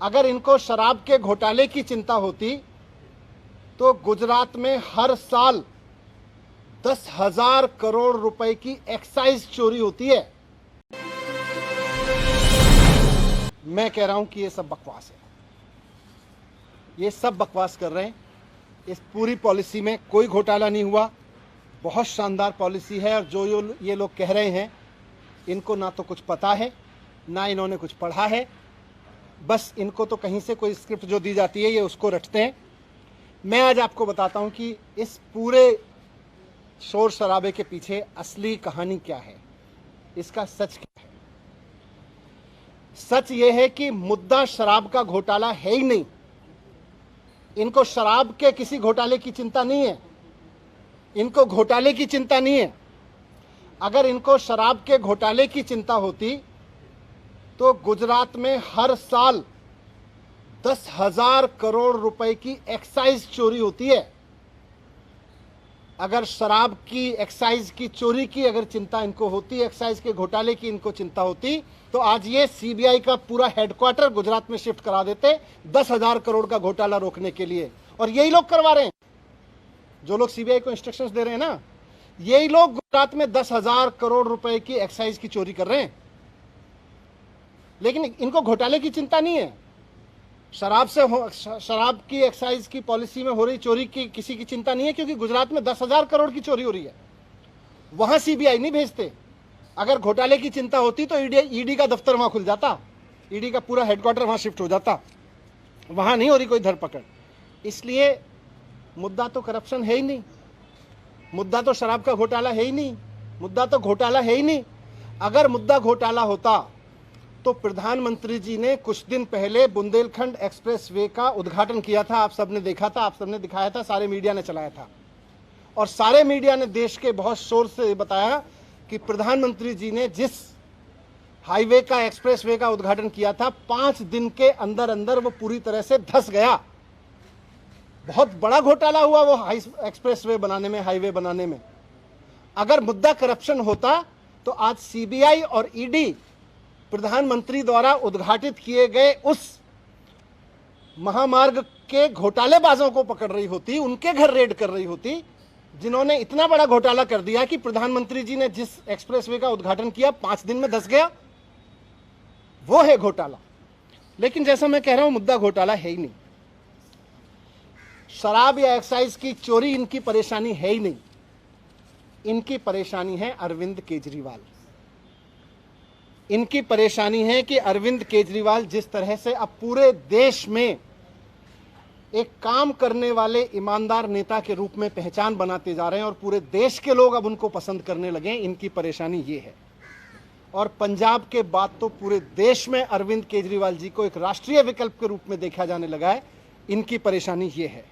अगर इनको शराब के घोटाले की चिंता होती तो गुजरात में हर साल 10,000 करोड़ रुपए की एक्साइज चोरी होती है। मैं कह रहा हूं कि ये सब बकवास है, ये सब बकवास कर रहे हैं। इस पूरी पॉलिसी में कोई घोटाला नहीं हुआ, बहुत शानदार पॉलिसी है। और जो ये लोग कह रहे हैं, इनको ना तो कुछ पता है, ना इन्होंने कुछ पढ़ा है, बस इनको तो कहीं से कोई स्क्रिप्ट जो दी जाती है ये उसको रटते हैं। मैं आज आपको बताता हूं कि इस पूरे शोर शराबे के पीछे असली कहानी क्या है, इसका सच क्या है। सच ये है कि मुद्दा शराब का घोटाला है ही नहीं। इनको शराब के किसी घोटाले की चिंता नहीं है, इनको घोटाले की चिंता नहीं है। अगर इनको शराब के घोटाले की चिंता होती तो गुजरात में हर साल 10,000 करोड़ रुपए की एक्साइज चोरी होती है। अगर शराब की एक्साइज की चोरी की अगर चिंता इनको होती, एक्साइज के घोटाले की इनको चिंता होती, तो आज ये सीबीआई का पूरा हेडक्वार्टर गुजरात में शिफ्ट करा देते 10,000 करोड़ का घोटाला रोकने के लिए। और यही लोग करवा रहे हैं, जो लोग सीबीआई को इंस्ट्रक्शंस दे रहे हैं ना, यही लोग गुजरात में 10,000 करोड़ रुपए की एक्साइज की चोरी कर रहे हैं। लेकिन इनको घोटाले की चिंता नहीं है, शराब की एक्साइज की पॉलिसी में हो रही चोरी की किसी की चिंता नहीं है, क्योंकि गुजरात में 10,000 करोड़ की चोरी हो रही है। वहां सीबीआई नहीं भेजते। अगर घोटाले की चिंता होती तो ईडी का दफ्तर वहां खुल जाता, ईडी का पूरा हेडक्वार्टर वहां शिफ्ट हो जाता। वहां नहीं हो रही कोई धरपकड़। इसलिए मुद्दा तो करप्शन है ही नहीं, मुद्दा तो शराब का घोटाला है ही नहीं, मुद्दा तो घोटाला है ही नहीं। अगर मुद्दा घोटाला होता तो प्रधानमंत्री जी ने कुछ दिन पहले बुंदेलखंड एक्सप्रेसवे का उद्घाटन किया था। आप सबने देखा था, आप सबने दिखाया था, सारे मीडिया ने चलाया था। और सारे मीडिया ने देश के बहुत शोर से बताया कि प्रधानमंत्री जी ने जिस हाईवे का, एक्सप्रेसवे का उद्घाटन किया था, 5 दिन के अंदर अंदर वो पूरी तरह से धंस गया। बहुत बड़ा घोटाला हुआ वो एक्सप्रेसवे बनाने में, हाईवे बनाने में। अगर मुद्दा करप्शन होता तो आज सीबीआई और ईडी प्रधानमंत्री द्वारा उद्घाटित किए गए उस महामार्ग के घोटालेबाजों को पकड़ रही होती, उनके घर रेड कर रही होती, जिन्होंने इतना बड़ा घोटाला कर दिया कि प्रधानमंत्री जी ने जिस एक्सप्रेसवे का उद्घाटन किया 5 दिन में धंस गया। वो है घोटाला। लेकिन जैसा मैं कह रहा हूं, मुद्दा घोटाला है ही नहीं। शराब या एक्साइज की चोरी इनकी परेशानी है ही नहीं। इनकी परेशानी है अरविंद केजरीवाल। इनकी परेशानी है कि अरविंद केजरीवाल जिस तरह से अब पूरे देश में एक काम करने वाले ईमानदार नेता के रूप में पहचान बनाते जा रहे हैं और पूरे देश के लोग अब उनको पसंद करने लगे, इनकी परेशानी ये है। और पंजाब के बाद तो पूरे देश में अरविंद केजरीवाल जी को एक राष्ट्रीय विकल्प के रूप में देखा जाने लगा है। इनकी परेशानी ये है।